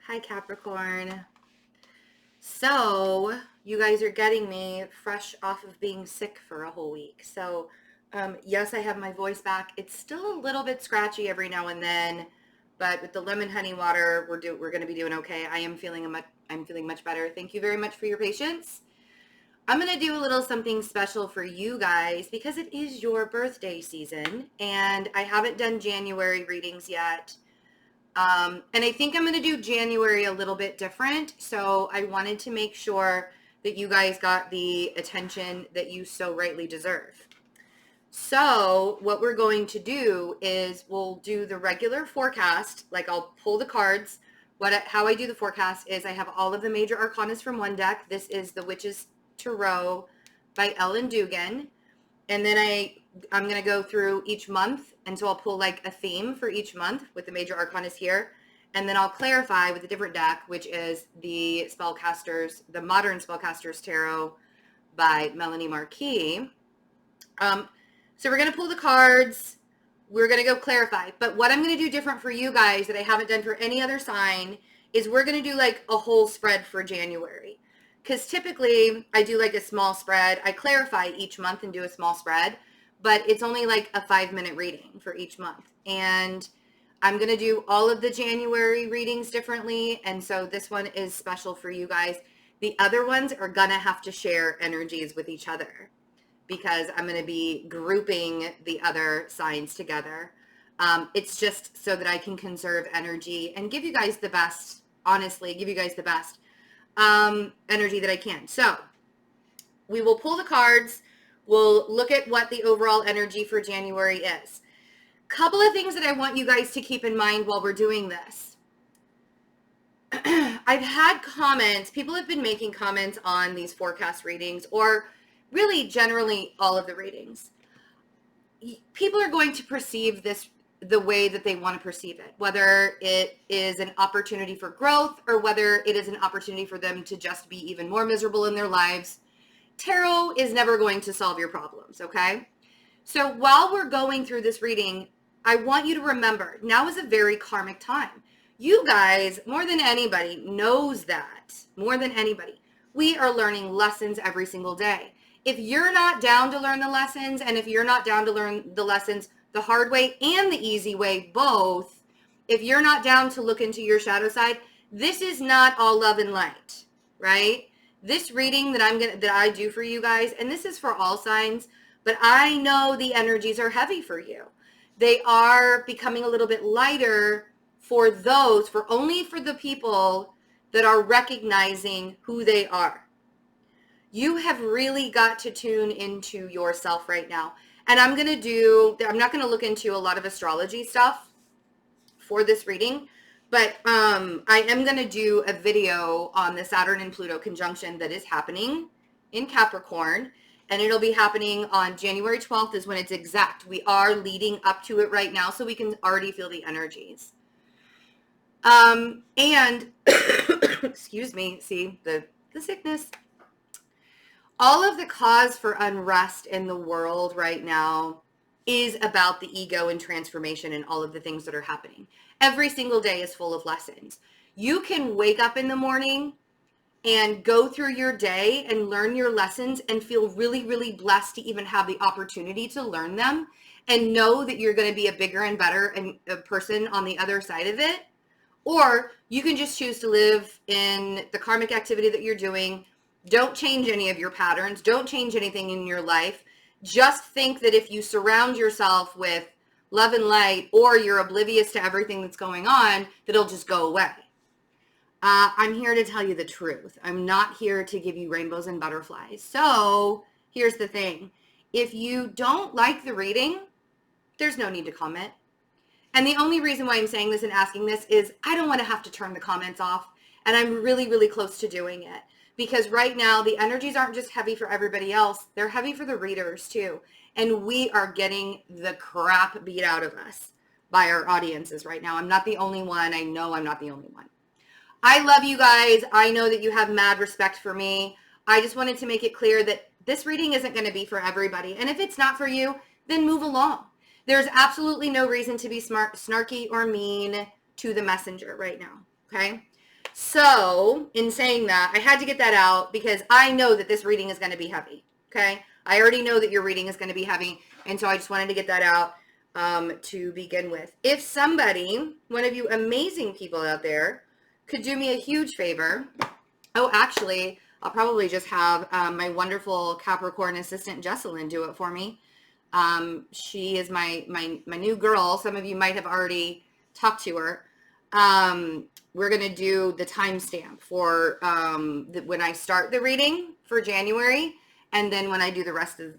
Hi, Capricorn. So, you guys are getting me fresh off of being sick for a whole week. So, yes, I have my voice back. It's still a little bit scratchy every now and then, but with the lemon honey water, we're going to be doing okay. I'm feeling much better. Thank you very much for your patience. I'm going to do a little something special for you guys because it is your birthday season, and I haven't done January readings yet. And I think I'm going to do January a little bit different. So I wanted to make sure that you guys got the attention that you so rightly deserve. So what we're going to do is we'll do the regular forecast. Like I'll pull the cards. How I do the forecast is I have all of the major arcanas from one deck. This is the Witch's Tarot by Ellen Dugan. And then I'm going to go through each month. And so I'll pull like a theme for each month with the major arcanas here. And then I'll clarify with a different deck, which is the Modern Spellcasters Tarot by Melanie Marquis. So we're going to pull the cards. We're going to go clarify. But what I'm going to do different for you guys that I haven't done for any other sign is we're going to do like a whole spread for January. Because typically I do like a small spread. I clarify each month and do a small spread, but it's only like a 5-minute reading for each month. And I'm going to do all of the January readings differently. And so this one is special for you guys. The other ones are going to have to share energies with each other because I'm going to be grouping the other signs together. It's just so that I can conserve energy and give you guys the best, honestly, give you guys the best energy that I can. So we will pull the cards. We'll look at what the overall energy for January is. Couple of things that I want you guys to keep in mind while we're doing this. I've had comments, people have been making comments on these forecast readings, or really generally all of the readings. People are going to perceive this the way that they want to perceive it, whether it is an opportunity for growth or whether it is an opportunity for them to just be even more miserable in their lives. Tarot is never going to solve your problems, okay? So while we're going through this reading, I want you to remember, now is a very karmic time. You guys, more than anybody, knows that. More than anybody. We are learning lessons every single day. If you're not down to learn the lessons, and if you're not down to learn the lessons the hard way and the easy way, both, if you're not down to look into your shadow side, this is not all love and light, right? This reading that I do for you guys, and this is for all signs, but I know the energies are heavy for you. They are becoming a little bit lighter for only for the people that are recognizing who they are. You have really got to tune into yourself right now. And I'm not going to look into a lot of astrology stuff for this reading, but I am going to do a video on the Saturn and Pluto conjunction that is happening in Capricorn, and it'll be happening on January 12th is when it's exact. We are leading up to it right now, so we can already feel the energies. And excuse me, see the sickness. All of the cause for unrest in the world right now is about the ego and transformation and all of the things that are happening. Every single day is full of lessons. You can wake up in the morning and go through your day and learn your lessons and feel really, really blessed to even have the opportunity to learn them and know that you're going to be a bigger and better person on the other side of it. Or you can just choose to live in the karmic activity that you're doing. Don't change any of your patterns. Don't change anything in your life. Just think that if you surround yourself with love and light, or you're oblivious to everything that's going on, that it'll just go away. I'm here to tell you the truth. I'm not here to give you rainbows and butterflies. So here's the thing. If you don't like the reading, there's no need to comment. And the only reason why I'm saying this and asking this is I don't want to have to turn the comments off. And I'm really, really close to doing it. Because right now, the energies aren't just heavy for everybody else. They're heavy for the readers, too. And we are getting the crap beat out of us by our audiences right now. I'm not the only one. I know I'm not the only one. I love you guys. I know that you have mad respect for me. I just wanted to make it clear that this reading isn't going to be for everybody. And if it's not for you, then move along. There's absolutely no reason to be snarky or mean to the messenger right now, okay? So in saying that, I had to get that out because I know that this reading is going to be heavy. Okay. I already know that your reading is going to be heavy. And so I just wanted to get that out to begin with. If somebody, one of you amazing people out there, could do me a huge favor. Oh, actually, I'll probably just have my wonderful Capricorn assistant, Jesselyn, do it for me. She is my new girl. Some of you might have already talked to her. We're going to do the timestamp for when I start the reading for January. And then when I do the rest of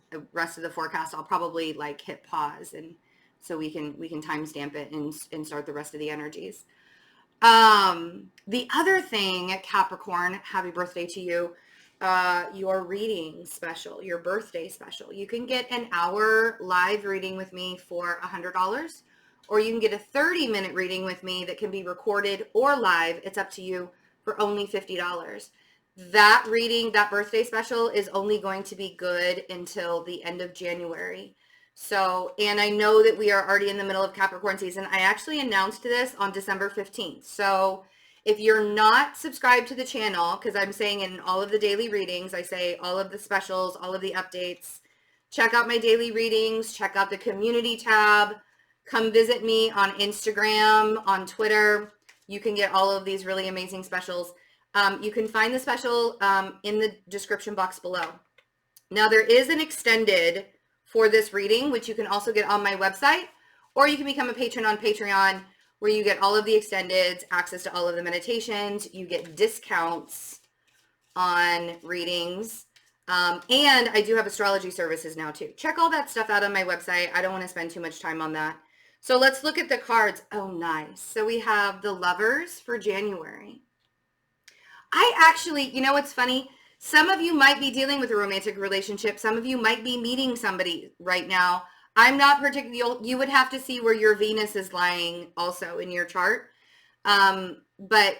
the forecast, I'll probably like hit pause, and so we can timestamp it and start the rest of the energies. The other thing, Capricorn, happy birthday to you. Your reading special, your birthday special. You can get an hour live reading with me for $100, or you can get a 30-minute reading with me that can be recorded or live. It's up to you, for only $50. That reading, that birthday special, is only going to be good until the end of January. So, and I know that we are already in the middle of Capricorn season. I actually announced this on December 15th. So if you're not subscribed to the channel, because I'm saying in all of the daily readings, I say all of the specials, all of the updates, check out my daily readings, check out the community tab, come visit me on Instagram, on Twitter. You can get all of these really amazing specials. You can find the special in the description box below. Now there is an extended for this reading, which you can also get on my website, or you can become a patron on Patreon, where you get all of the extendeds, access to all of the meditations, you get discounts on readings, and I do have astrology services now too. Check all that stuff out on my website. I don't want to spend too much time on that. So let's look at the cards. Oh, nice. So we have the Lovers for January. I actually, you know what's funny? Some of you might be dealing with a romantic relationship. Some of you might be meeting somebody right now. I'm not particularly, you would have to see where your Venus is lying also in your chart. But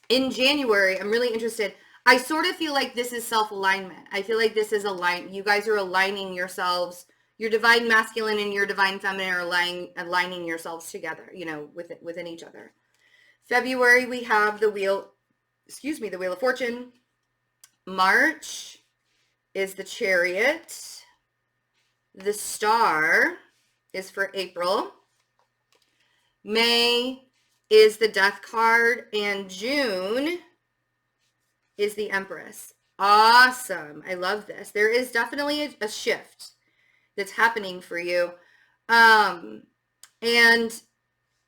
in January, I'm really interested. I sort of feel like this is self-alignment. I feel like this is aligned. You guys are aligning yourselves. Your divine masculine and your divine feminine are aligning yourselves together, you know, within each other. February, we have the Wheel of Fortune. March is the Chariot. The Star is for April. May is the Death card, and June is the Empress. Awesome. I love this. There is definitely a shift that's happening for you. And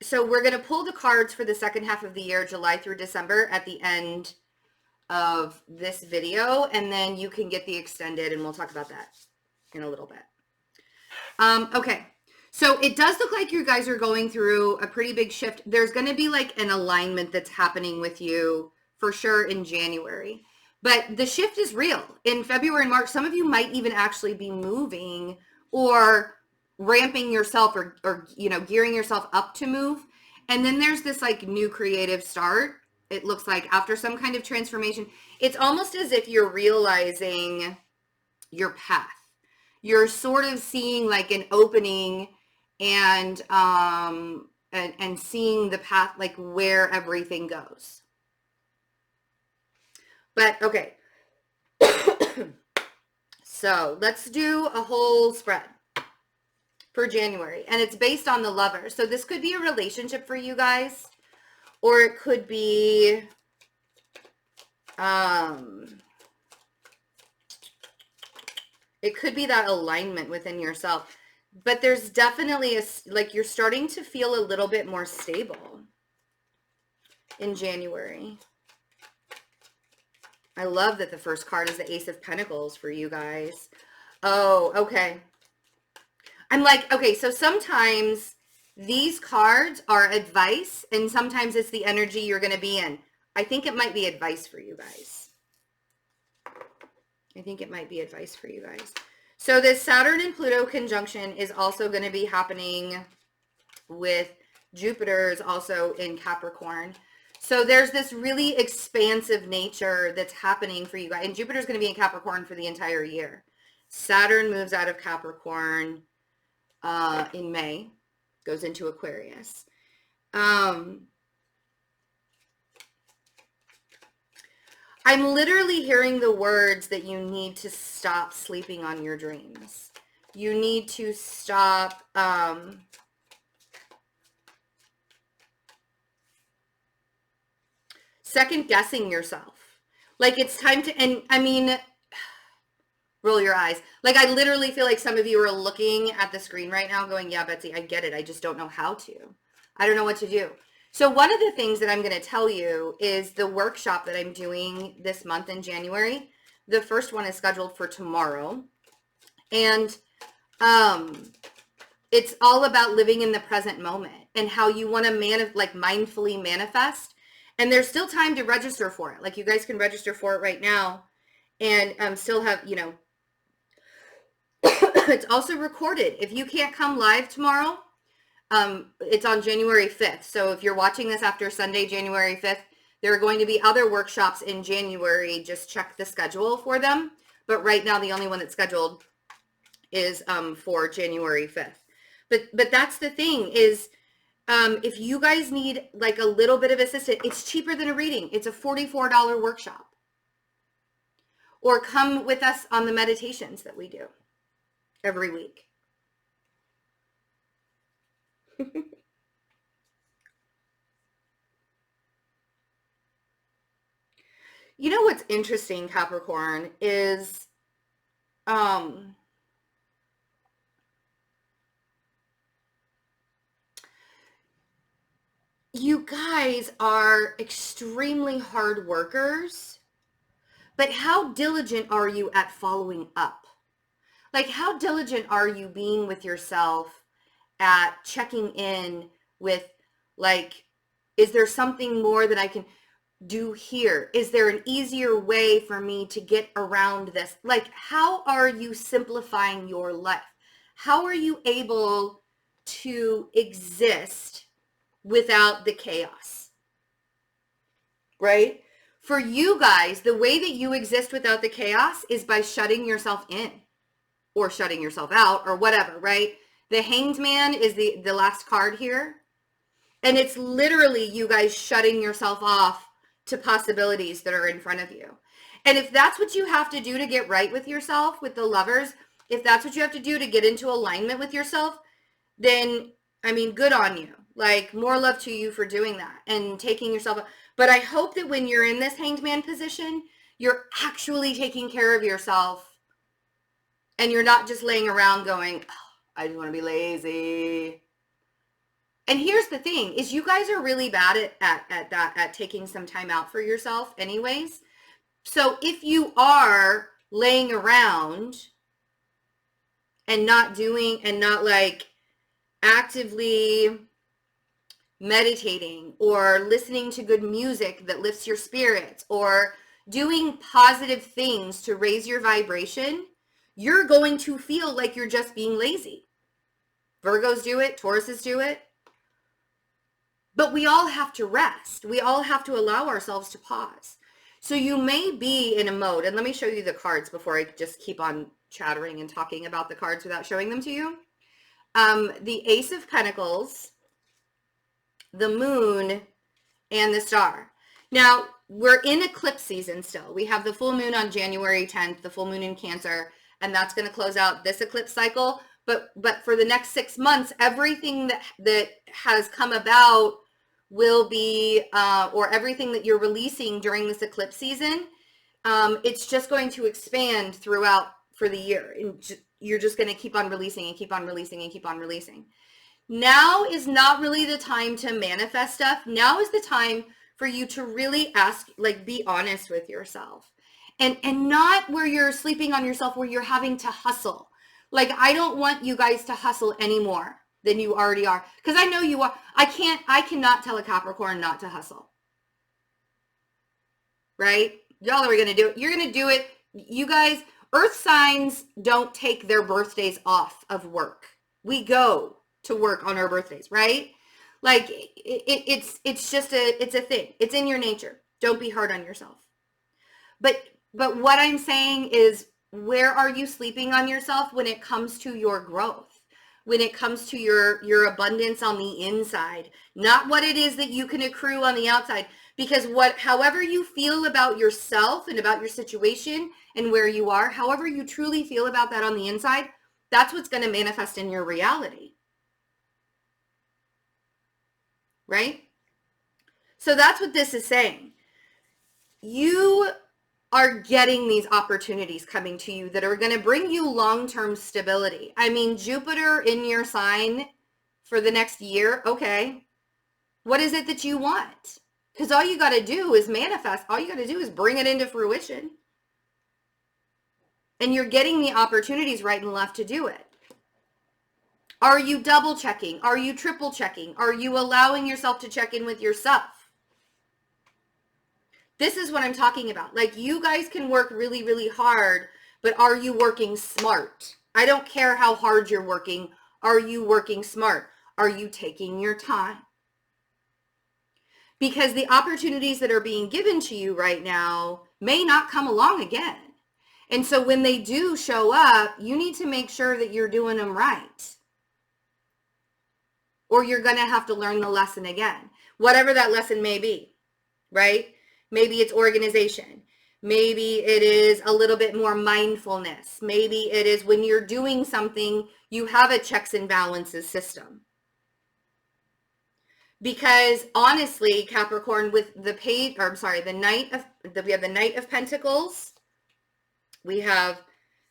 so we're going to pull the cards for the second half of the year, July through December, at the end of this video, and then you can get the extended, and we'll talk about that in a little bit. Okay, so it does look like you guys are going through a pretty big shift. There's going to be like an alignment that's happening with you for sure in January, but the shift is real. In February and March, some of you might even actually be moving or ramping yourself or you know, gearing yourself up to move. And then there's this like new creative start. It looks like after some kind of transformation, it's almost as if you're realizing your path. You're sort of seeing like an opening and seeing the path, like where everything goes. But okay. So let's do a whole spread for January, and it's based on the Lover. So this could be a relationship for you guys, or it could be that alignment within yourself. But there's definitely like you're starting to feel a little bit more stable in January. I love that the first card is the Ace of Pentacles for you guys. Oh, okay. I'm like, okay, so sometimes these cards are advice, and sometimes it's the energy you're going to be in. I think it might be advice for you guys. I think it might be advice for you guys. So this Saturn and Pluto conjunction is also going to be happening with Jupiter's also in Capricorn. So there's this really expansive nature that's happening for you guys. And Jupiter's going to be in Capricorn for the entire year. Saturn moves out of Capricorn in May, goes into Aquarius. I'm literally hearing the words that you need to stop sleeping on your dreams. You need to stop second guessing yourself. Like it's time to, and I mean, roll your eyes. Like I literally feel like some of you are looking at the screen right now going, yeah, Betsy, I get it. I just don't know how to. I don't know what to do. So one of the things that I'm going to tell you is the workshop that I'm doing this month in January. The first one is scheduled for tomorrow. And it's all about living in the present moment and how you want to mindfully manifest. And there's still time to register for it. Like you guys can register for it right now and still have, you know, it's also recorded. If you can't come live tomorrow, it's on January 5th. So if you're watching this after Sunday, January 5th, there are going to be other workshops in January. Just check the schedule for them. But right now, the only one that's scheduled is for January 5th. But that's the thing is, if you guys need like a little bit of assistance, it's cheaper than a reading. It's a $44 workshop. Or come with us on the meditations that we do every week. You know what's interesting, Capricorn, is you guys are extremely hard workers, but how diligent are you at following up? Like, how diligent are you being with yourself at checking in with, like, is there something more that I can do here? Is there an easier way for me to get around this? Like, how are you simplifying your life? How are you able to exist without the chaos? Right? For you guys, the way that you exist without the chaos is by shutting yourself in or shutting yourself out or whatever, right? The Hanged Man is the last card here. And it's literally you guys shutting yourself off to possibilities that are in front of you. And if that's what you have to do to get right with yourself, with the Lovers, if that's what you have to do to get into alignment with yourself, then, I mean, good on you. Like, more love to you for doing that and taking yourself. But I hope that when you're in this Hanged Man position, you're actually taking care of yourself and you're not just laying around going, oh, I just want to be lazy. And here's the thing is you guys are really bad at taking some time out for yourself anyways. So if you are laying around and not doing and not like actively meditating or listening to good music that lifts your spirits or doing positive things to raise your vibration, you're going to feel like you're just being lazy. Virgos do it, Tauruses do it. But we all have to rest. We all have to allow ourselves to pause. So you may be in a mode, and let me show you the cards before I just keep on chattering and talking about the cards without showing them to you. The Ace of Pentacles, the Moon, and the Star. Now, we're in eclipse season still. We have the full moon on January 10th, the full moon in Cancer, and that's going to close out this eclipse cycle. But for the next 6 months, everything that has come about will be, or everything that you're releasing during this eclipse season, it's just going to expand throughout for the year. And you're just going to keep on releasing and keep on releasing and keep on releasing. Now is not really the time to manifest stuff. Now is the time for you to really ask, like, be honest with yourself. And not where you're sleeping on yourself, where you're having to hustle. Like, I don't want you guys to hustle anymore than you already are. Because I know you are. I cannot tell a Capricorn not to hustle. Right? Y'all are going to do it. You're going to do it. You guys, earth signs don't take their birthdays off of work. We go to work on our birthdays, right? Like, it's just it's a thing. It's in your nature. Don't be hard on yourself. But what I'm saying is, where are you sleeping on yourself when it comes to your growth? when it comes to your abundance on the inside, not what it is that you can accrue on the outside. Because however you feel about yourself and about your situation and where you are, however you truly feel about that on the inside, that's what's going to manifest in your reality. Right? So that's what this is saying. You are getting these opportunities coming to you that are going to bring you long-term stability. I mean, Jupiter in your sign for the next year, okay. What is it that you want? Because all you got to do is manifest. All you got to do is bring it into fruition. And you're getting the opportunities right and left to do it. Are you double checking? Are you triple checking? Are you allowing yourself to check in with yourself? This is what I'm talking about. Like, you guys can work really, really hard, but are you working smart? I don't care how hard you're working. Are you working smart? Are you taking your time? Because the opportunities that are being given to you right now may not come along again. And so when they do show up, you need to make sure that you're doing them right. Or you're going to have to learn the lesson again. Whatever that lesson may be, right? Maybe it's organization. Maybe it is a little bit more mindfulness. Maybe it is when you're doing something, you have a checks and balances system. Because honestly, Capricorn, with the we have the Knight of Pentacles, we have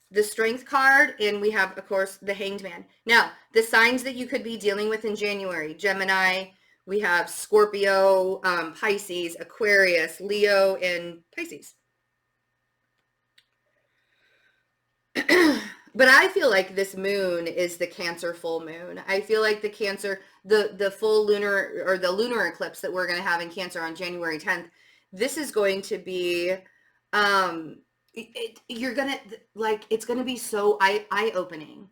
the Strength card, and we have, of course, the Hanged Man. Now, the signs that you could be dealing with in January: Gemini, we have Scorpio, Pisces, Aquarius, Leo, and Pisces. But I feel like this moon is the Cancer full moon. I feel like the Cancer, the full lunar, or the lunar eclipse that we're going to have in Cancer on January 10th, this is going to be, you're going to, like, it's going to be so eye-opening.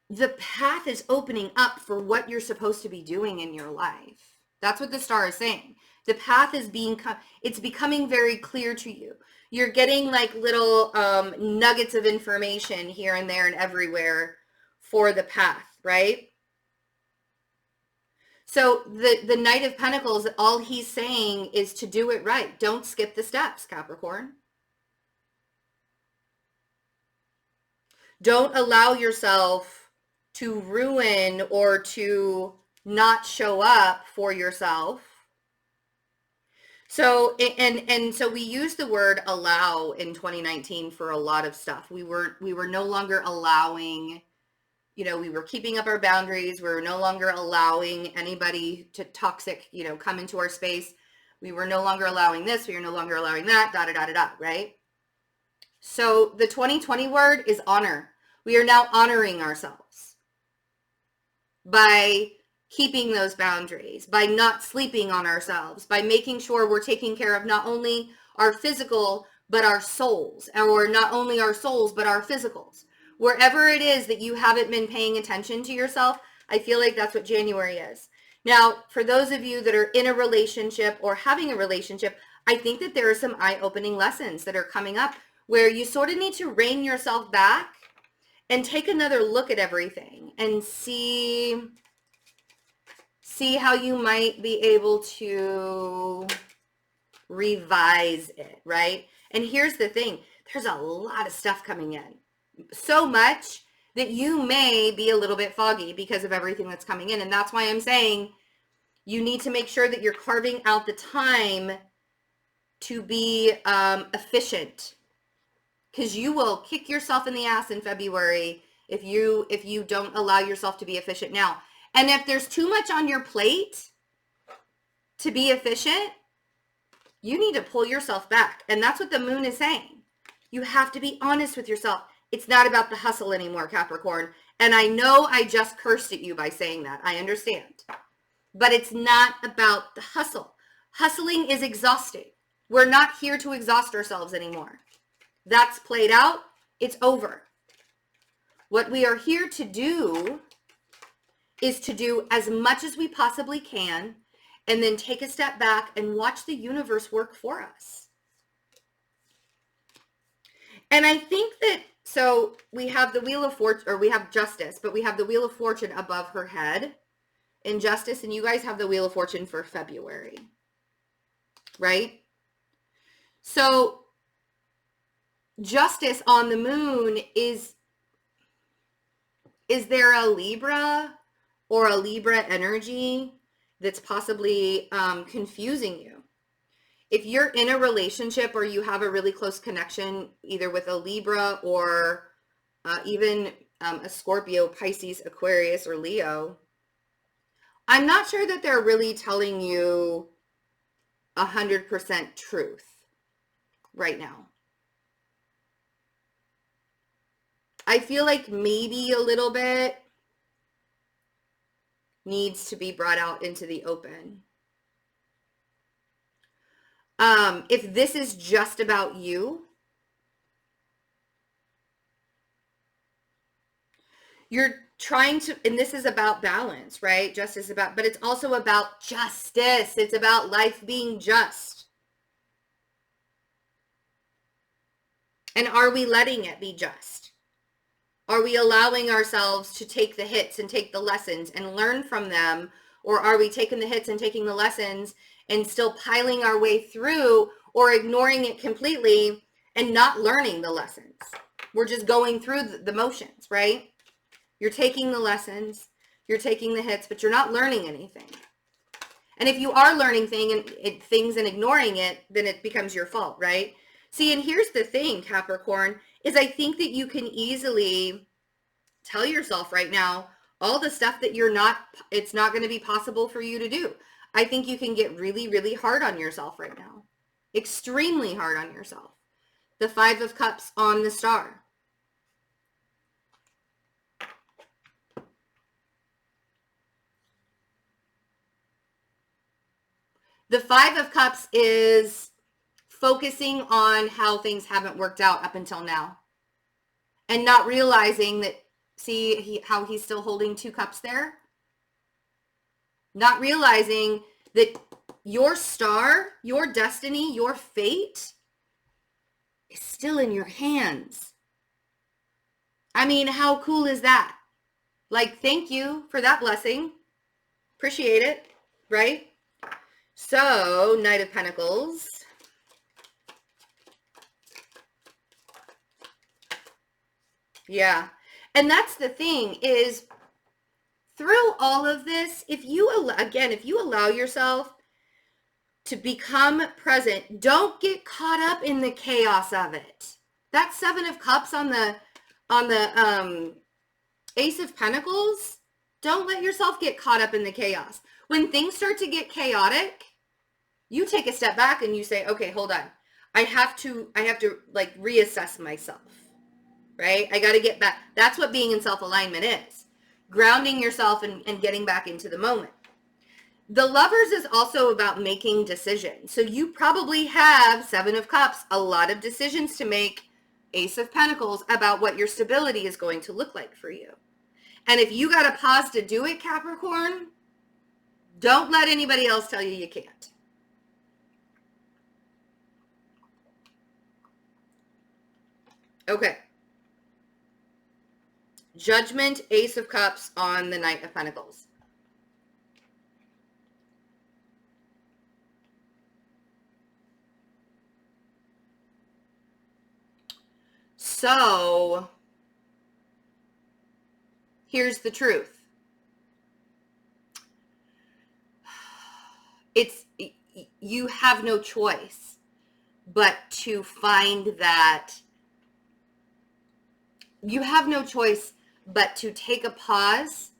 The path is opening up for what you're supposed to be doing in your life. That's what the star is saying. The path is it's becoming very clear to you. You're getting like little nuggets of information here and there and everywhere for the path, right? So the Knight of Pentacles, all he's saying is to do it right. Don't skip the steps, Capricorn. Don't allow yourself to ruin or to not show up for yourself. So, and so we used the word allow in 2019 for a lot of stuff. We were no longer allowing, we were keeping up our boundaries. We were no longer allowing anybody to come into our space. We were no longer allowing this. We were no longer allowing that, right? So the 2020 word is honor. We are now honoring ourselves by keeping those boundaries, by not sleeping on ourselves, by making sure we're taking care of not only our physical, but our souls, or not only our souls, but our physicals. Wherever it is that you haven't been paying attention to yourself, I feel like that's what January is. Now, for those of you that are in a relationship or having a relationship, I think that there are some eye-opening lessons that are coming up where you sort of need to rein yourself back and take another look at everything and see how you might be able to revise it, right? And here's the thing. There's a lot of stuff coming in. So much that you may be a little bit foggy because of everything that's coming in. And that's why I'm saying you need to make sure that you're carving out the time to be efficient. Because you will kick yourself in the ass in February if you don't allow yourself to be efficient now. And if there's too much on your plate to be efficient, you need to pull yourself back. And that's what the moon is saying. You have to be honest with yourself. It's not about the hustle anymore, Capricorn. And I know I just cursed at you by saying that. I understand. But it's not about the hustle. Hustling is exhausting. We're not here to exhaust ourselves anymore. That's played out. It's over. What we are here to do is to do as much as we possibly can and then take a step back and watch the universe work for us. And I think that So we have the Wheel of Fortune, or we have Justice, but we have the Wheel of Fortune above her head in Justice, and you guys have the Wheel of Fortune for February, right? So Justice on the moon is there a Libra or a Libra energy that's possibly confusing you? If you're in a relationship or you have a really close connection, either with a Libra or even a Scorpio, Pisces, Aquarius, or Leo, I'm not sure that they're really telling you 100% truth right now. I feel like maybe a little bit needs to be brought out into the open. If this is just about you, you're trying to, and this is about balance, right? Justice about, but it's also about justice. It's about life being just. And are we letting it be just? Are we allowing ourselves to take the hits and take the lessons and learn from them? Or are we taking the hits and taking the lessons and still piling our way through, or ignoring it completely and not learning the lessons? We're just going through the motions, right? You're taking the lessons, you're taking the hits, but you're not learning anything. And if you are learning things and ignoring it, then it becomes your fault, right? See, and here's the thing, Capricorn, is I think that you can easily tell yourself right now all the stuff that it's not going to be possible for you to do. I think you can get really, really hard on yourself right now. Extremely hard on yourself. The Five of Cups on the star. The Five of Cups is focusing on how things haven't worked out up until now. And not realizing that, see how he's still holding two cups there? Not realizing that your star, your destiny, your fate is still in your hands. I mean, how cool is that? Like, thank you for that blessing. Appreciate it, right? So, Knight of Pentacles. Yeah. And that's the thing is, through all of this, if you allow yourself to become present, don't get caught up in the chaos of it. That Seven of Cups on the Ace of Pentacles, don't let yourself get caught up in the chaos. When things start to get chaotic, you take a step back and you say, okay, hold on. I have to like reassess myself, right? I got to get back. That's what being in self-alignment is. Grounding yourself and getting back into the moment. The Lovers is also about making decisions. So you probably have Seven of Cups, a lot of decisions to make, Ace of Pentacles, about what your stability is going to look like for you. And if you got to pause to do it, Capricorn, don't let anybody else tell you you can't. Okay. Judgment, Ace of Cups on the Knight of Pentacles. So, here's the truth. You have no choice but to find that. You have no choice but to take a pause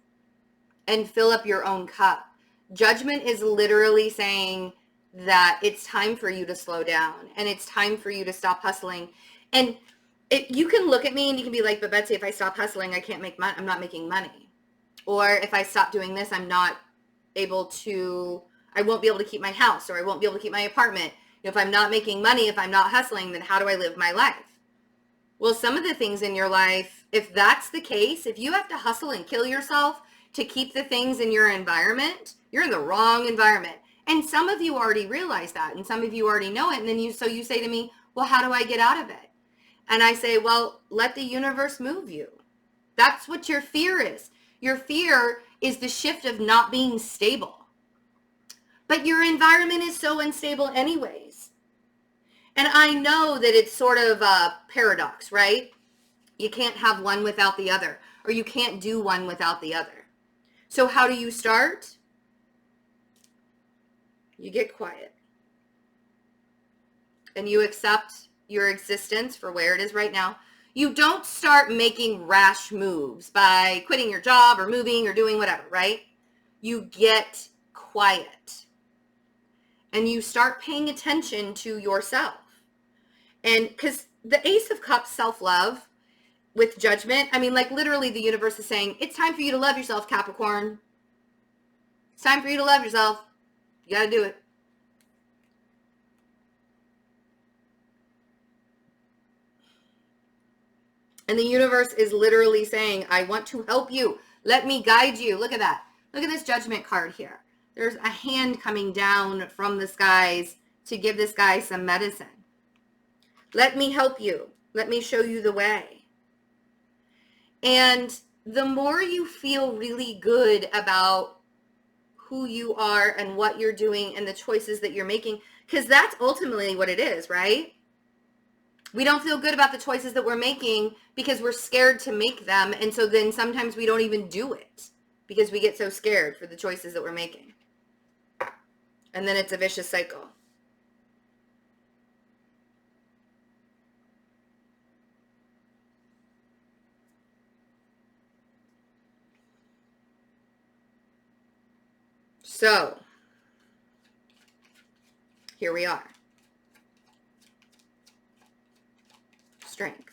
and fill up your own cup. Judgment is literally saying that it's time for you to slow down and it's time for you to stop hustling. And you can look at me and you can be like, but Betsy, if I stop hustling, I can't make money. I'm not making money. Or if I stop doing this, I won't be able to keep my house, or I won't be able to keep my apartment. If I'm not making money, if I'm not hustling, then how do I live my life? Well, some of the things in your life, if that's the case, if you have to hustle and kill yourself to keep the things in your environment, you're in the wrong environment. And some of you already realize that, and some of you already know it. And then you say to me, well, how do I get out of it? And I say, well, let the universe move you. That's what your fear is. Your fear is the shift of not being stable. But your environment is so unstable anyways. And I know that it's sort of a paradox, right? You can't have one without the other, or you can't do one without the other. So how do you start? You get quiet. And you accept your existence for where it is right now. You don't start making rash moves by quitting your job or moving or doing whatever, right? You get quiet. And you start paying attention to yourself. And because the Ace of Cups, self-love, with judgment, I mean, like literally the universe is saying, it's time for you to love yourself, Capricorn. It's time for you to love yourself. You got to do it. And the universe is literally saying, I want to help you. Let me guide you. Look at that. Look at this judgment card here. There's a hand coming down from the skies to give this guy some medicine. Let me help you. Let me show you the way. And the more you feel really good about who you are and what you're doing and the choices that you're making, because that's ultimately what it is, right? We don't feel good about the choices that we're making because we're scared to make them. And so then sometimes we don't even do it because we get so scared for the choices that we're making. And then it's a vicious cycle. So, here we are. Strength.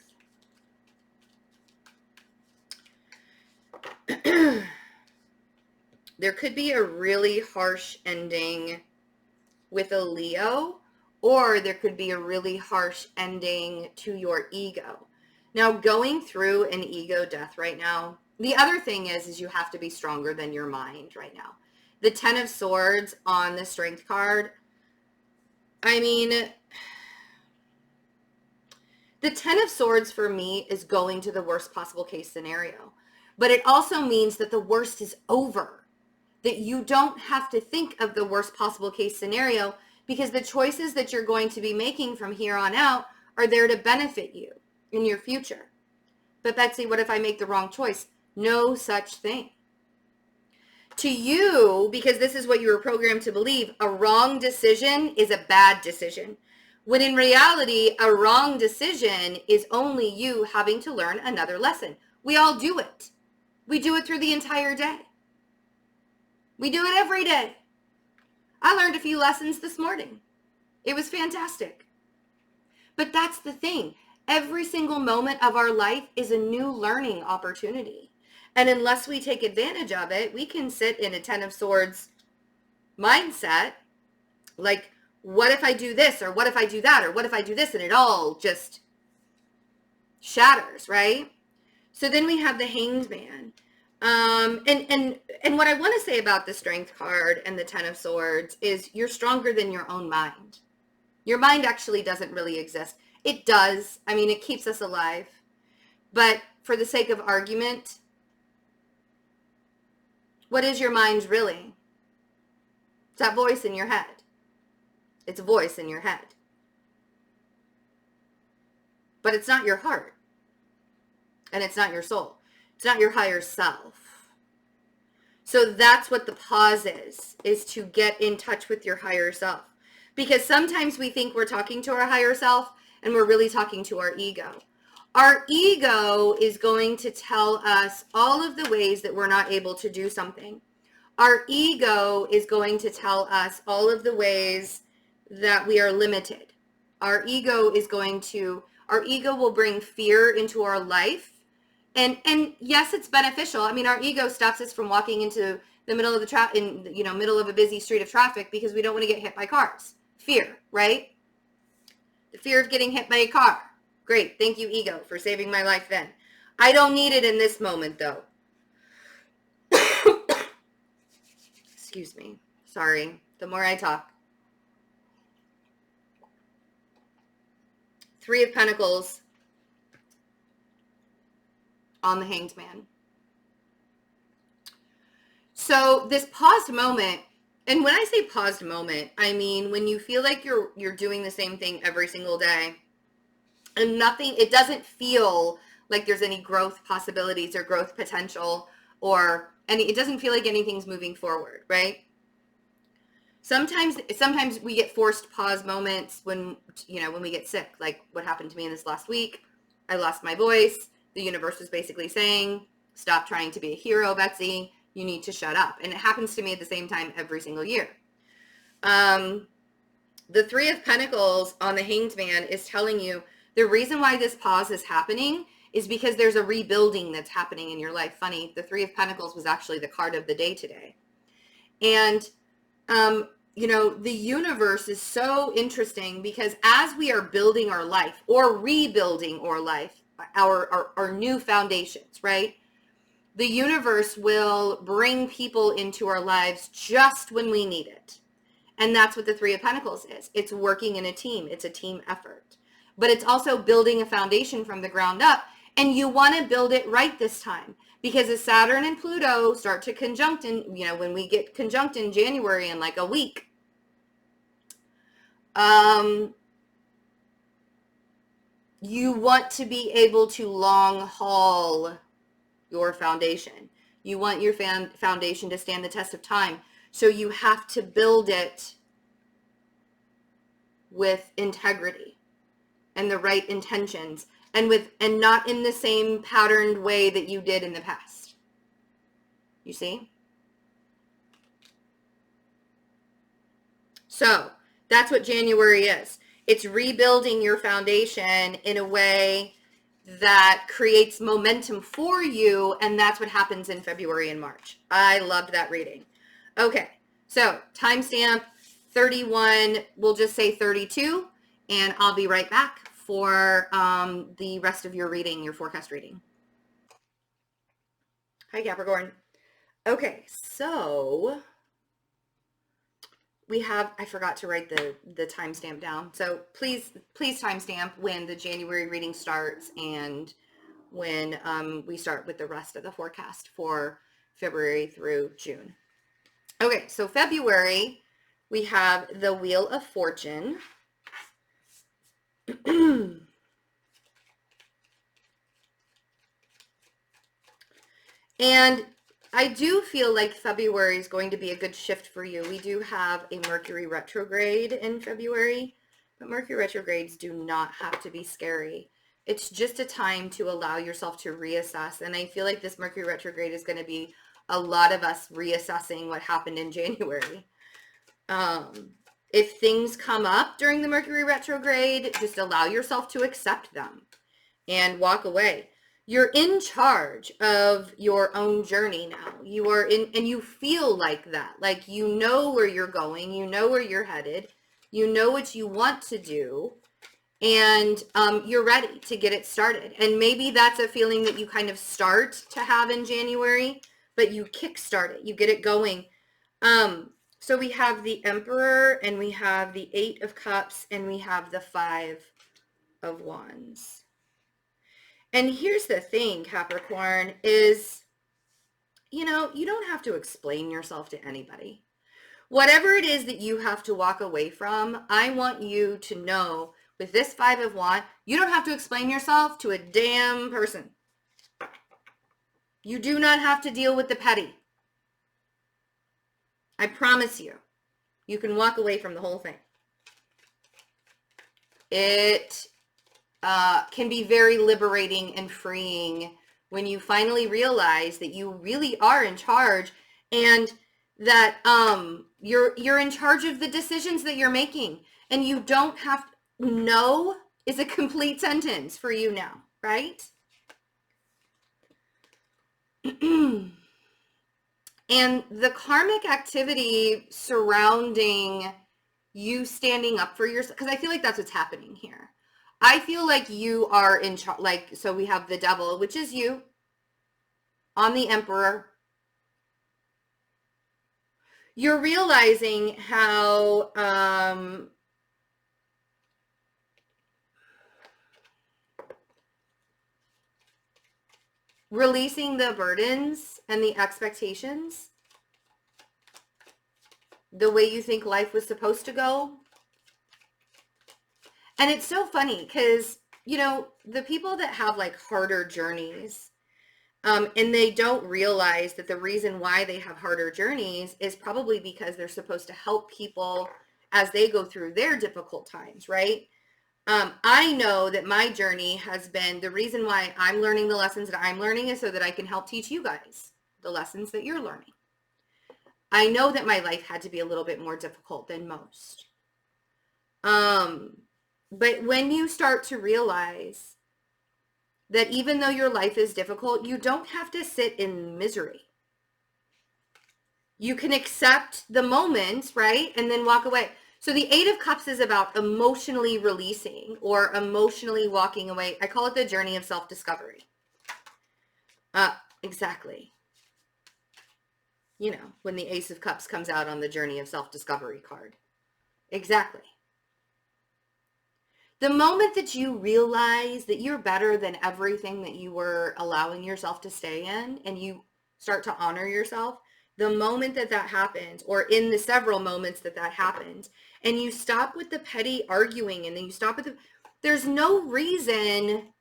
There could be a really harsh ending with a Leo, or there could be a really harsh ending to your ego. Now, going through an ego death right now, the other thing is you have to be stronger than your mind right now. The 10 of Swords on the Strength card, I mean, the 10 of Swords for me is going to the worst possible case scenario. But it also means that the worst is over. That you don't have to think of the worst possible case scenario because the choices that you're going to be making from here on out are there to benefit you in your future. But Betsy, what if I make the wrong choice? No such thing. To you, because this is what you were programmed to believe, a wrong decision is a bad decision. When in reality, a wrong decision is only you having to learn another lesson. We all do it. We do it through the entire day. We do it every day. I learned a few lessons this morning. It was fantastic. But that's the thing. Every single moment of our life is a new learning opportunity. And unless we take advantage of it, we can sit in a 10 of Swords mindset. Like, what if I do this? Or what if I do that? Or what if I do this? And it all just shatters, right? So then we have the Hanged Man. And what I want to say about the Strength card and the 10 of Swords is you're stronger than your own mind. Your mind actually doesn't really exist. It does. I mean, it keeps us alive. But for the sake of argument, what is your mind really? It's that voice in your head. It's a voice in your head. But it's not your heart. And it's not your soul. It's not your higher self. So that's what the pause is to get in touch with your higher self. Because sometimes we think we're talking to our higher self and we're really talking to our ego. Our ego is going to tell us all of the ways that we're not able to do something. Our ego is going to tell us all of the ways that we are limited. Our ego will bring fear into our life. And yes, it's beneficial. I mean, our ego stops us from walking into the middle of the middle of a busy street of traffic because we don't want to get hit by cars. Fear, right? The fear of getting hit by a car. Great. Thank you, ego, for saving my life then. I don't need it in this moment, though. Excuse me. Sorry. The more I talk. 3 of Pentacles on the Hanged Man. So this paused moment, and when I say paused moment, I mean when you feel like you're doing the same thing every single day and it doesn't feel like there's any growth possibilities or growth potential it doesn't feel like anything's moving forward, right? Sometimes we get forced pause moments when we get sick, like what happened to me in this last week. I lost my voice. The universe was basically saying, stop trying to be a hero, Betsy. You need to shut up. And it happens to me at the same time every single year. The Three of Pentacles on the Hanged Man is telling you the reason why this pause is happening is because there's a rebuilding that's happening in your life. Funny, the Three of Pentacles was actually the card of the day today. And, the universe is so interesting because as we are building our life or rebuilding our life, our new foundations, right? The universe will bring people into our lives just when we need it. And that's what the Three of Pentacles is. It's working in a team. It's a team effort. But it's also building a foundation from the ground up. And you want to build it right this time. Because as Saturn and Pluto start to conjunct when we get conjunct in January in like a week, you want to be able to long haul your foundation. You want your foundation to stand the test of time. So you have to build it with integrity and the right intentions and not in the same patterned way that you did in the past. You see? So that's what January is. It's rebuilding your foundation in a way that creates momentum for you, and that's what happens in February and March. I loved that reading. Okay, so timestamp 31, we'll just say 32, and I'll be right back for the rest of your reading, your forecast reading. Hi, Capricorn. Okay, so we have, I forgot to write the timestamp down. So please timestamp when the January reading starts and when we start with the rest of the forecast for February through June. Okay, so February, we have the Wheel of Fortune. And I do feel like February is going to be a good shift for you. We do have a Mercury retrograde in February, but Mercury retrogrades do not have to be scary. It's just a time to allow yourself to reassess. And I feel like this Mercury retrograde is going to be a lot of us reassessing what happened in January. If things come up during the Mercury retrograde, just allow yourself to accept them and walk away. You're in charge of your own journey now. You are in, and you feel like that. Like you know where you're going. You know where you're headed. You know what you want to do. And you're ready to get it started. And maybe that's a feeling that you kind of start to have in January, but you kickstart it. You get it going. So we have the Emperor, and we have the Eight of Cups, and we have the Five of Wands. And here's the thing, Capricorn, is, you don't have to explain yourself to anybody. Whatever it is that you have to walk away from, I want you to know with this Five of Wands, you don't have to explain yourself to a damn person. You do not have to deal with the petty. I promise you, you can walk away from the whole thing. It can be very liberating and freeing when you finally realize that you really are in charge and that you're in charge of the decisions that you're making, and you don't have to. No is a complete sentence for you now, right? And the karmic activity surrounding you standing up for yourself, because I feel like that's what's happening here. I feel like you are in charge. Like, so we have the Devil, which is you, on the Emperor. You're realizing how releasing the burdens and the expectations, the way you think life was supposed to go. And it's so funny because, you know, the people that have like harder journeys, and they don't realize that the reason why they have harder journeys is probably because they're supposed to help people as they go through their difficult times, right? I know that my journey has been, the reason why I'm learning the lessons that I'm learning is so that I can help teach you guys the lessons that you're learning. I know that my life had to be a little bit more difficult than most. But when you start to realize that even though your life is difficult, you don't have to sit in misery. You can accept the moment, right? And then walk away. So the 8 of Cups is about emotionally releasing or emotionally walking away. I call it the journey of self-discovery. Exactly. You know, when the Ace of Cups comes out on the journey of self-discovery card. Exactly. The moment that you realize that you're better than everything that you were allowing yourself to stay in, and you start to honor yourself, the moment that that happens, or in the several moments that that happens, and you stop with the petty arguing, and then you stop with there's no reason.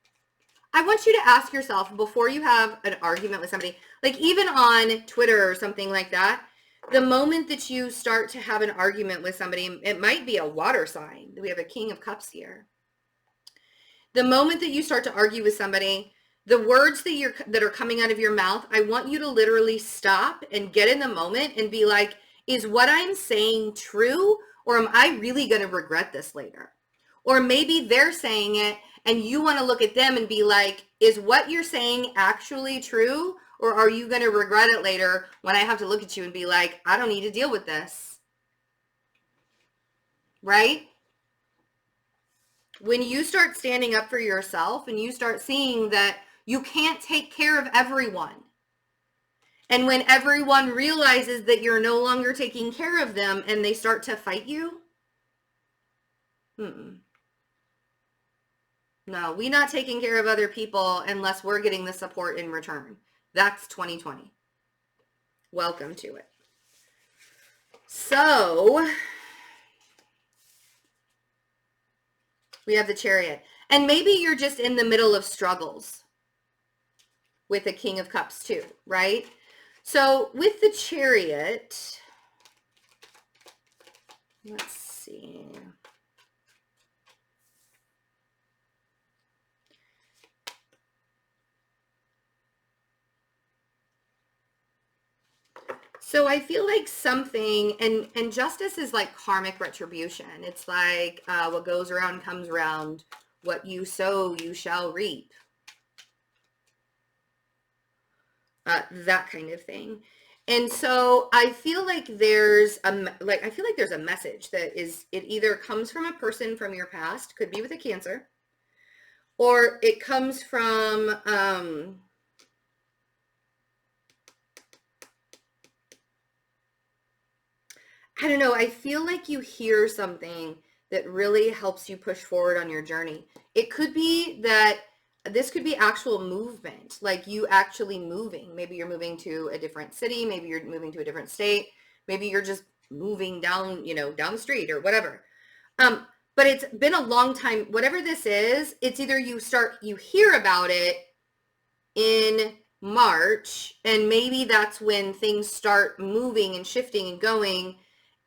I want you to ask yourself before you have an argument with somebody, like even on Twitter or something like that, the moment that you start to have an argument with somebody, it might be a water sign. We have a King of Cups here. The moment that you start to argue with somebody, the words that are coming out of your mouth, I want you to literally stop and get in the moment and be like, is what I'm saying true? Or am I really going to regret this later? Or maybe they're saying it and you want to look at them and be like, is what you're saying actually true? Or are you going to regret it later when I have to look at you and be like, I don't need to deal with this? Right? When you start standing up for yourself and you start seeing that you can't take care of everyone, and when everyone realizes that you're no longer taking care of them and they start to fight you, no, we're not taking care of other people unless we're getting the support in return. That's 2020. Welcome to it. So we have the Chariot. And maybe you're just in the middle of struggles with the King of Cups too, right? So with the Chariot, let's see. So I feel like something, and justice is like karmic retribution. It's like what goes around comes around. What you sow, you shall reap. That kind of thing. And so I feel like there's a message that is, it either comes from a person from your past, could be with a Cancer, or it comes from I don't know. I feel like you hear something that really helps you push forward on your journey. It could be that this could be actual movement, like you actually moving. Maybe you're moving to a different city. Maybe you're moving to a different state. Maybe you're just moving down, down the street or whatever. But it's been a long time. Whatever this is, it's either you hear about it in March, and maybe that's when things start moving and shifting and going,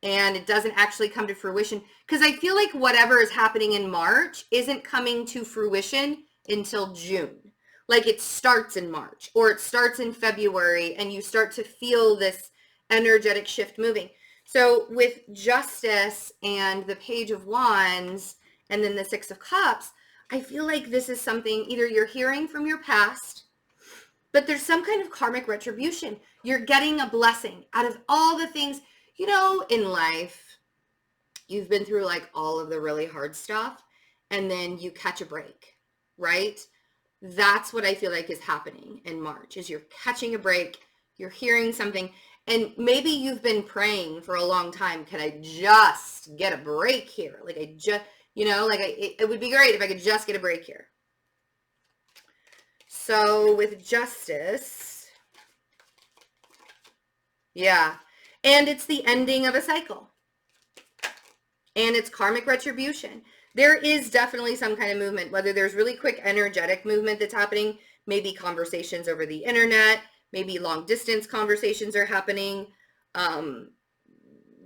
and it doesn't actually come to fruition. Because I feel like whatever is happening in March isn't coming to fruition until June. Like it starts in March or it starts in February, and you start to feel this energetic shift moving. So with Justice and the Page of Wands and then the Six of Cups, I feel like this is something either you're hearing from your past, but there's some kind of karmic retribution. You're getting a blessing out of all the things, in life. You've been through like all of the really hard stuff, and then you catch a break, right? That's what I feel like is happening in March, is you're catching a break, you're hearing something, and maybe you've been praying for a long time. Can I just get a break here? Like I just, it would be great if I could just get a break here. So with justice, yeah, and it's the ending of a cycle, and it's karmic retribution. There is definitely some kind of movement, whether there's really quick energetic movement that's happening, maybe conversations over the internet, maybe long distance conversations are happening,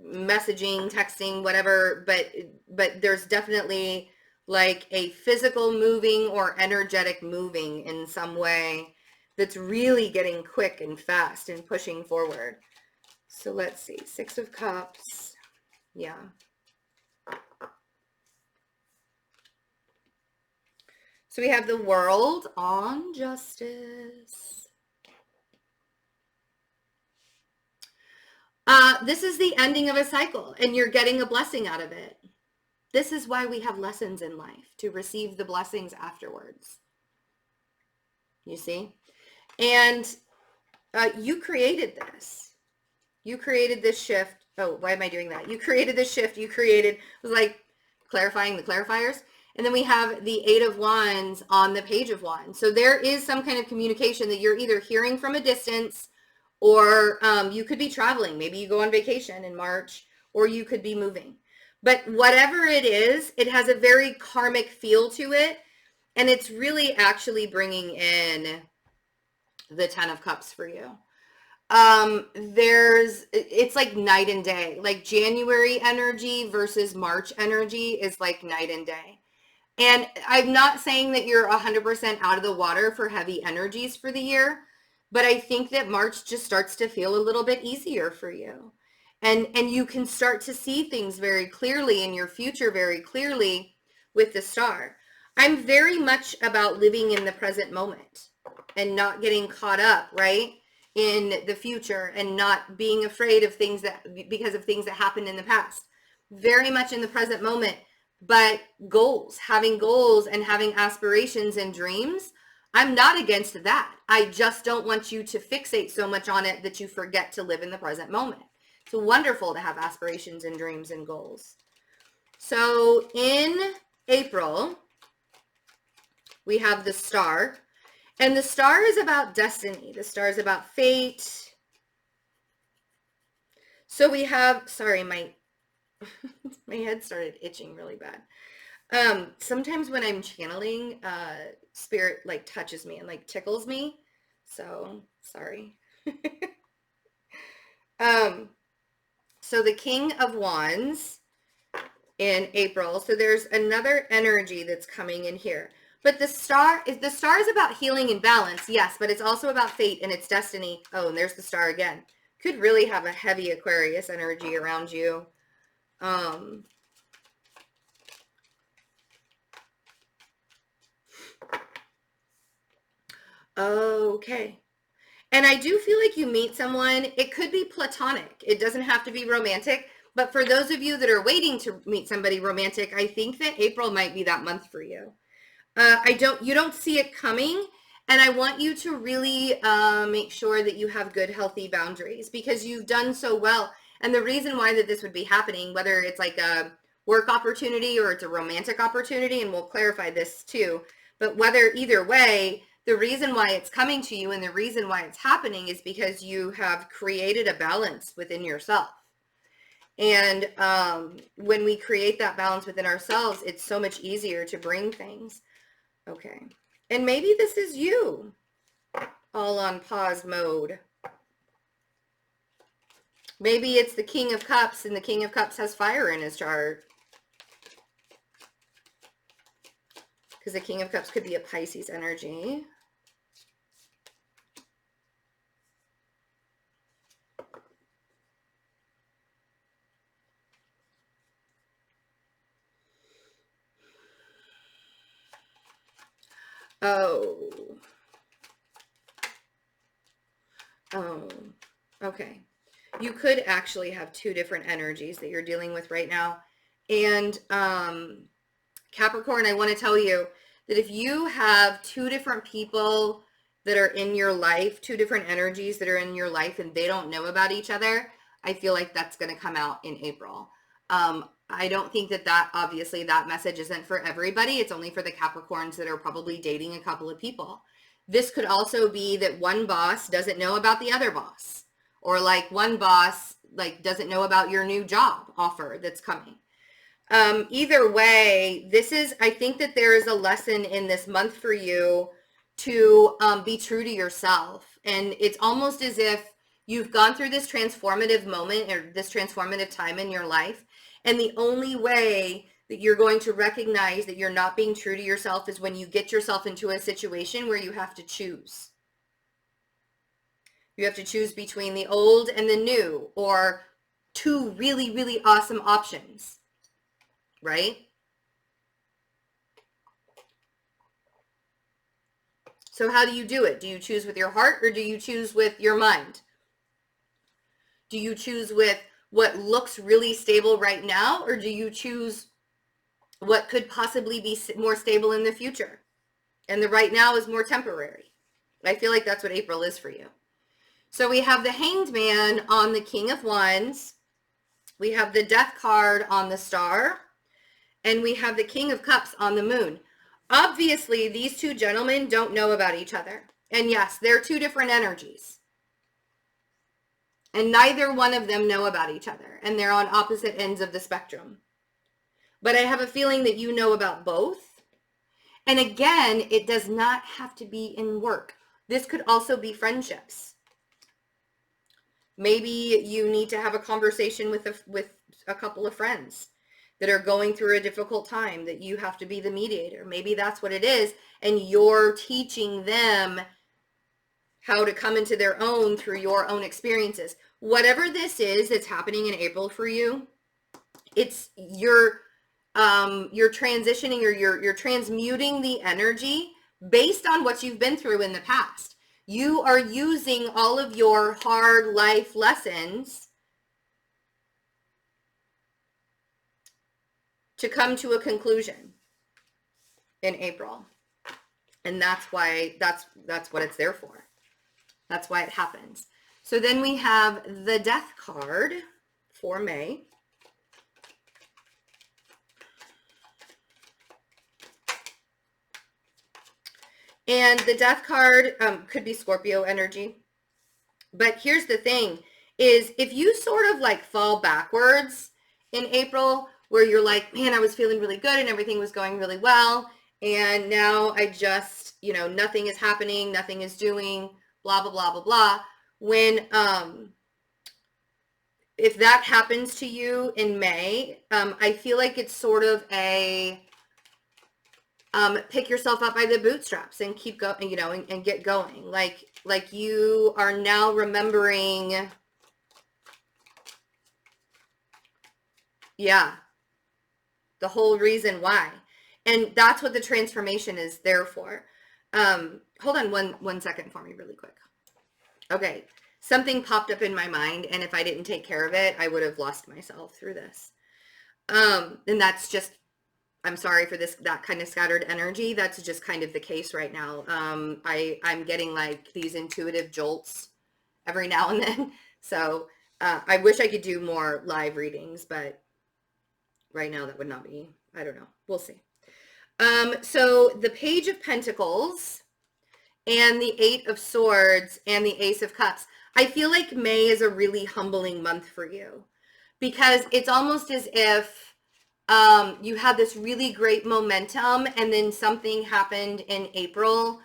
messaging, texting, whatever, but there's definitely like a physical moving or energetic moving in some way that's really getting quick and fast and pushing forward. So let's see, 6 of Cups. Yeah. So we have the World on justice. This is the ending of a cycle, and you're getting a blessing out of it. This is why we have lessons in life, to receive the blessings afterwards. You see? And you created this. You created this shift. Oh, why am I doing that? You created this shift. You created, it was like clarifying the clarifiers. And then we have the 8 of Wands on the Page of Wands. So there is some kind of communication that you're either hearing from a distance, or you could be traveling. Maybe you go on vacation in March, or you could be moving. But whatever it is, it has a very karmic feel to it. And it's really actually bringing in the 10 of Cups for you. It's like night and day. Like January energy versus March energy is like night and day. And I'm not saying that you're 100% out of the water for heavy energies for the year, but I think that March just starts to feel a little bit easier for you. And you can start to see things very clearly in your future, very clearly with the Star. I'm very much about living in the present moment and not getting caught up, right, in the future, and not being afraid of things because of things that happened in the past. Very much in the present moment. But having goals and having aspirations and dreams, I'm not against that. I just don't want you to fixate so much on it that you forget to live in the present moment. It's wonderful to have aspirations and dreams and goals. So in April, we have the Star. And the Star is about destiny. The Star is about fate. So we have, sorry, my head started itching really bad. Sometimes when I'm channeling, spirit like touches me and like tickles me. So sorry. So the King of Wands in April. So there's another energy that's coming in here. But the Star is about healing and balance. Yes, but it's also about fate and its destiny. Oh, and there's the Star again. Could really have a heavy Aquarius energy around you. Okay. And I do feel like you meet someone, it could be platonic. It doesn't have to be romantic. But for those of you that are waiting to meet somebody romantic, I think that April might be that month for you. You don't see it coming. And I want you to really make sure that you have good, healthy boundaries, because you've done so well. And the reason why that this would be happening, whether it's like a work opportunity or it's a romantic opportunity, and we'll clarify this too, but whether either way, the reason why it's coming to you and the reason why it's happening is because you have created a balance within yourself. And when we create that balance within ourselves, it's so much easier to bring things. Okay. And maybe this is you all on pause mode. Maybe it's the King of Cups, and the King of Cups has fire in his chart. Because the King of Cups could be a Pisces energy. Oh, okay. You could actually have two different energies that you're dealing with right now. And Capricorn, I want to tell you that if you have two different people that are in your life, two different energies that are in your life, and they don't know about each other, I feel like that's going to come out in April. I don't think that obviously that message isn't for everybody. It's only for the Capricorns that are probably dating a couple of people. This could also be that one boss doesn't know about the other boss, or like one boss like doesn't know about your new job offer that's coming. Either way, I think that there is a lesson in this month for you to be true to yourself. And it's almost as if you've gone through this transformative moment or this transformative time in your life. And the only way that you're going to recognize that you're not being true to yourself is when you get yourself into a situation where you have to choose. You have to choose between the old and the new, or two really, really awesome options, right? So how do you do it? Do you choose with your heart, or do you choose with your mind? Do you choose with what looks really stable right now, or do you choose what could possibly be more stable in the future? And the right now is more temporary. I feel like that's what April is for you. So we have the Hanged Man on the King of Wands. We have the Death card on the Star. And we have the King of Cups on the Moon. Obviously, these two gentlemen don't know about each other. And yes, they're two different energies. And neither one of them know about each other. And they're on opposite ends of the spectrum. But I have a feeling that you know about both. And again, it does not have to be in work. This could also be friendships. Maybe you need to have a conversation with a couple of friends that are going through a difficult time, that you have to be the mediator. Maybe that's what it is. And you're teaching them how to come into their own through your own experiences. Whatever this is that's happening in April for you, it's you're transitioning, or you're transmuting the energy based on what you've been through in the past. You are using all of your hard life lessons to come to a conclusion in April. And that's why, that's what it's there for. That's why it happens. So then we have the Death card for May. And the Death card could be Scorpio energy. But here's the thing, is if you sort of like fall backwards in April, where you're like, man, I was feeling really good and everything was going really well, and now I just, nothing is happening, nothing is doing, blah, blah, blah, blah, blah. When, if that happens to you in May, I feel like it's sort of a, pick yourself up by the bootstraps and keep going, and get going. Like you are now remembering, the whole reason why. And that's what the transformation is there for. Hold on one second for me really quick. Okay. Something popped up in my mind, and if I didn't take care of it, I would have lost myself through this. And that's just, I'm sorry for that kind of scattered energy. That's just kind of the case right now. I'm getting like these intuitive jolts every now and then. So I wish I could do more live readings, but right now that would not be, I don't know. We'll see. So the Page of Pentacles and the Eight of Swords and the Ace of Cups. I feel like May is a really humbling month for you, because it's almost as if you had this really great momentum, and then something happened in April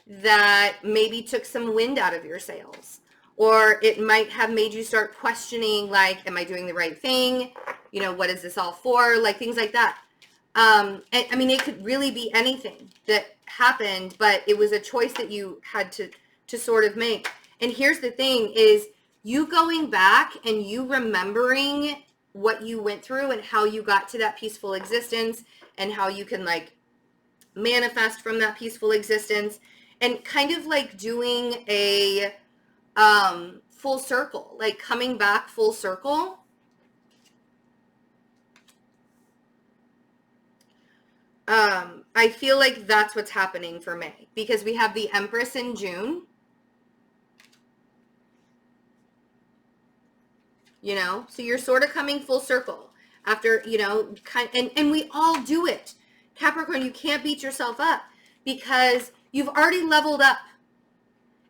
that maybe took some wind out of your sails, or it might have made you start questioning, like, am I doing the right thing? What is this all for? Like things like that. And, I mean, it could really be anything that happened, but it was a choice that you had to sort of make. And here's the thing, is you going back and you remembering what you went through and how you got to that peaceful existence, and how you can like manifest from that peaceful existence, and kind of like doing a full circle, like coming back full circle. I feel like that's what's happening for May, because we have the Empress in June. So you're sort of coming full circle after, and we all do it. Capricorn, you can't beat yourself up, because you've already leveled up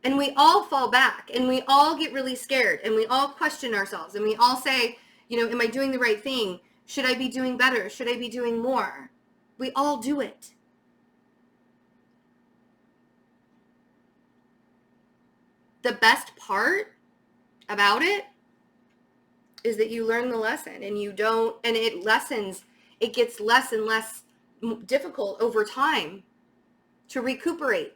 And we all fall back, and we all get really scared, and we all question ourselves, and we all say, am I doing the right thing? Should I be doing better? Should I be doing more? We all do it. The best part about it is that you learn the lesson, and it gets less and less difficult over time to recuperate.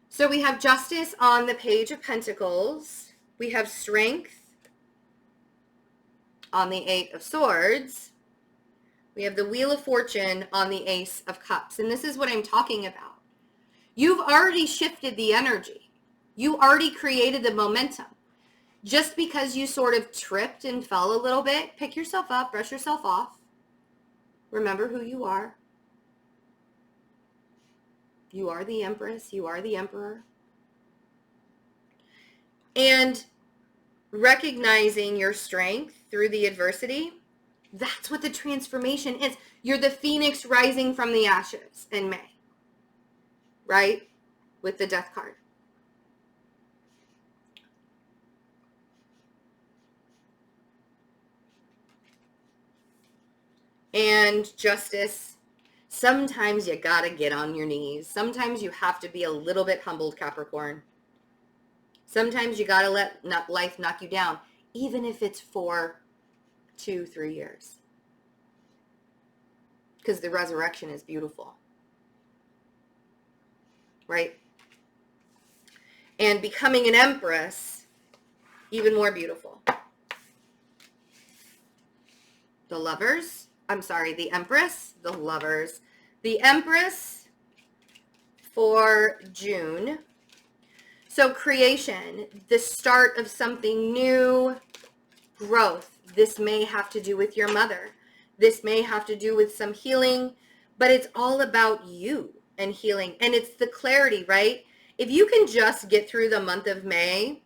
So we have Justice on the Page of Pentacles. We have Strength on the Eight of Swords. We have the Wheel of Fortune on the Ace of Cups. And this is what I'm talking about. You've already shifted the energy. You already created the momentum. Just because you sort of tripped and fell a little bit, pick yourself up, brush yourself off. Remember who you are. You are the Empress. You are the Emperor. And recognizing your strength through the adversity, that's what the transformation is. You're the phoenix rising from the ashes in May, right? With the Death card. And Justice, sometimes you gotta get on your knees. Sometimes you have to be a little bit humbled, Capricorn. Sometimes you gotta let life knock you down, even if it's for 2-3 years. Because the resurrection is beautiful. Right? And becoming an Empress, even more beautiful. The Empress, the Lovers. The Empress for June. So creation, the start of something new, growth. This may have to do with your mother. This may have to do with some healing, but it's all about you and healing. And it's the clarity, right? If you can just get through the month of May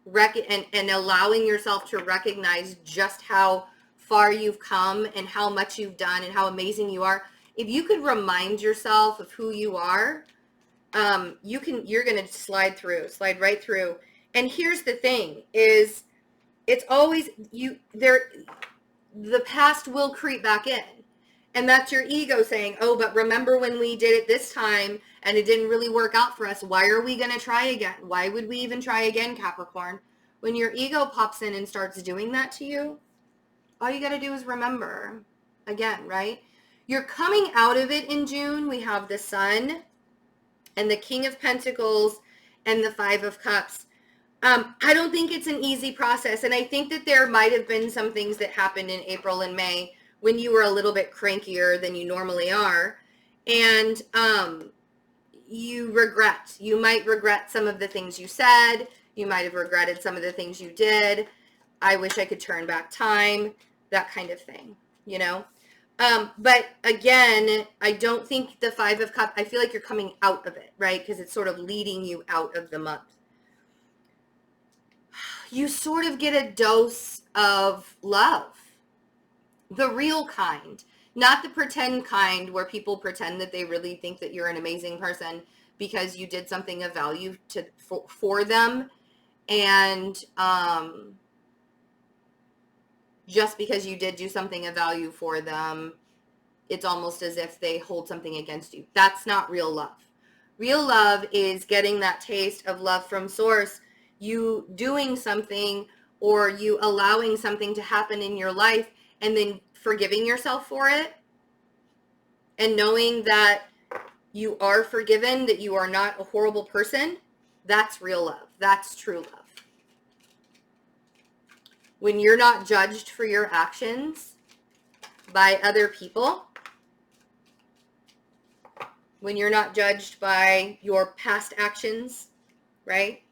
and allowing yourself to recognize just how far you've come and how much you've done and how amazing you are, if you could remind yourself of who you are, you're going to slide right through. And here's the thing is it's always the past will creep back in. And that's your ego saying, oh, but remember when we did it this time and it didn't really work out for us. Why are we going to try again? Why would we even try again, Capricorn? When your ego pops in and starts doing that to you, all you got to do is remember again, right? You're coming out of it in June. We have the Sun and the King of Pentacles and the Five of Cups. I don't think it's an easy process. And I think that there might have been some things that happened in April and May when you were a little bit crankier than you normally are. And you might regret some of the things you said. You might have regretted some of the things you did. I wish I could turn back time, that kind of thing, But again, I don't think the Five of Cups, I feel like you're coming out of it, right? Because it's sort of leading you out of the month. You sort of get a dose of love. The real kind, not the pretend kind where people pretend that they really think that you're an amazing person because you did something of value for them. And just because you did do something of value for them, it's almost as if they hold something against you. That's not real love. Real love is getting that taste of love from source, you doing something or you allowing something to happen in your life and then forgiving yourself for it and knowing that you are forgiven, that you are not a horrible person. That's real love. That's true love. When you're not judged for your actions by other people, when you're not judged by your past actions, right?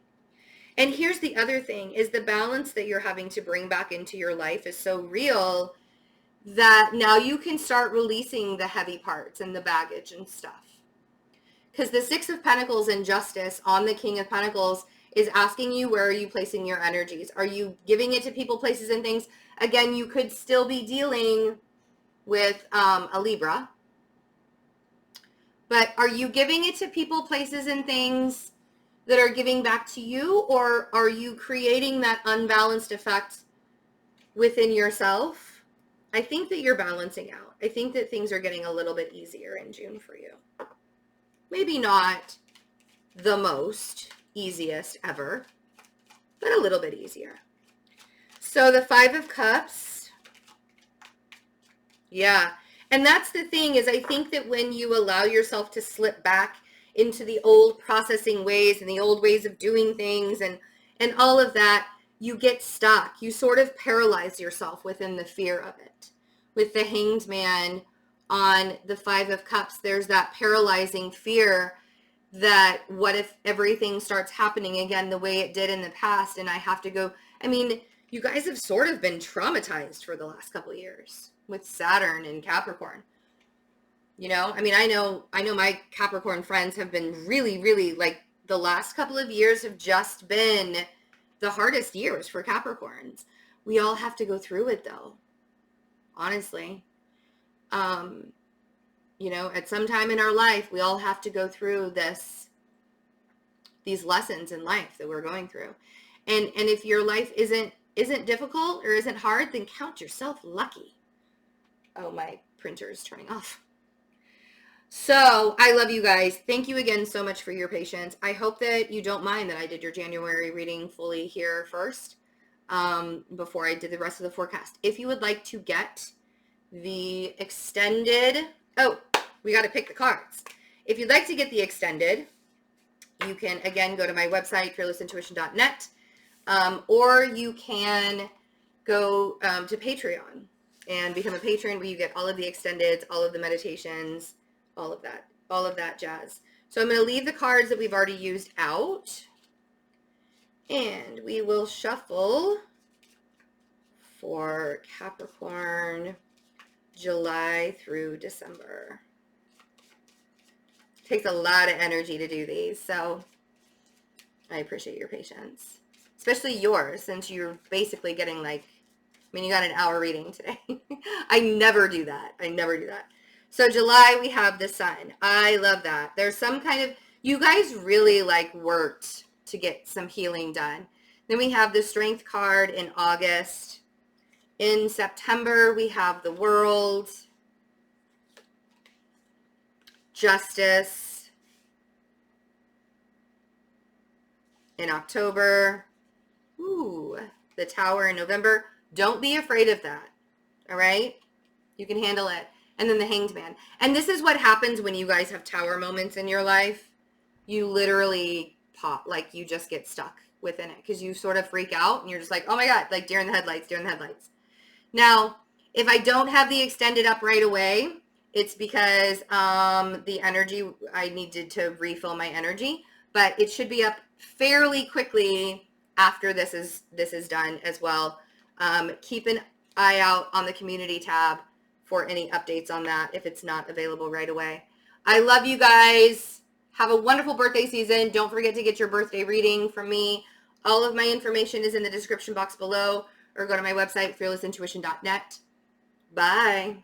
And here's the other thing is the balance that you're having to bring back into your life is so real that now you can start releasing the heavy parts and the baggage and stuff. Because the Six of Pentacles and Justice on the King of Pentacles is asking you, where are you placing your energies? Are you giving it to people, places, and things? Again, you could still be dealing with a Libra. But are you giving it to people, places, and things that are giving back to you, or are you creating that unbalanced effect within yourself? I think that you're balancing out. I think that things are getting a little bit easier in June for you. Maybe not the most easiest ever, but a little bit easier. So the Five of Cups. Yeah. And that's the thing, is I think that when you allow yourself to slip back into the old processing ways and the old ways of doing things and all of that, you get stuck. You sort of paralyze yourself within the fear of it. With the Hanged Man on the Five of Cups, there's that paralyzing fear that what if everything starts happening again the way it did in the past and I have to go. I mean, you guys have sort of been traumatized for the last couple of years with Saturn and Capricorn. You know, I mean, I know my Capricorn friends have been really, really, like, the last couple of years have just been the hardest years for Capricorns. We all have to go through it, though, honestly. You know, at some time in our life, we all have to go through these lessons in life that we're going through. And if your life isn't difficult or isn't hard, then count yourself lucky. Oh, my printer is turning off. So I love you guys. Thank you again so much for your patience. I hope that you don't mind that I did your January reading fully here first, before I did the rest of the forecast. If you would like to get the extended, oh, we got to pick the cards. If you'd like to get the extended, you can, again, go to my website, fearlessintuition.net, or you can go to Patreon and become a patron, where you get all of the extendeds, all of the meditations, all of that jazz. So I'm going to leave the cards that we've already used out, and we will shuffle for Capricorn July through December. It takes a lot of energy to do these, so I appreciate your patience, especially yours, since you're basically getting, like, I mean, you got an hour reading today. I never do that. So July, we have the Sun. I love that. There's some kind of, you guys really, like, worked to get some healing done. Then we have the Strength card in August. In September, we have the World, Justice. In October, ooh, the Tower in November. Don't be afraid of that, all right? You can handle it. And then the Hanged Man. And this is what happens when you guys have Tower moments in your life. You literally pop, like, you just get stuck within it because you sort of freak out and you're just like, oh my God, like deer in the headlights. Now, if I don't have the extended up right away, it's because the energy, I needed to refill my energy, but it should be up fairly quickly after this is done as well. Keep an eye out on the community tab for any updates on that if it's not available right away. I love you guys. Have a wonderful birthday season. Don't forget to get your birthday reading from me. All of my information is in the description box below, or go to my website, fearlessintuition.net. Bye.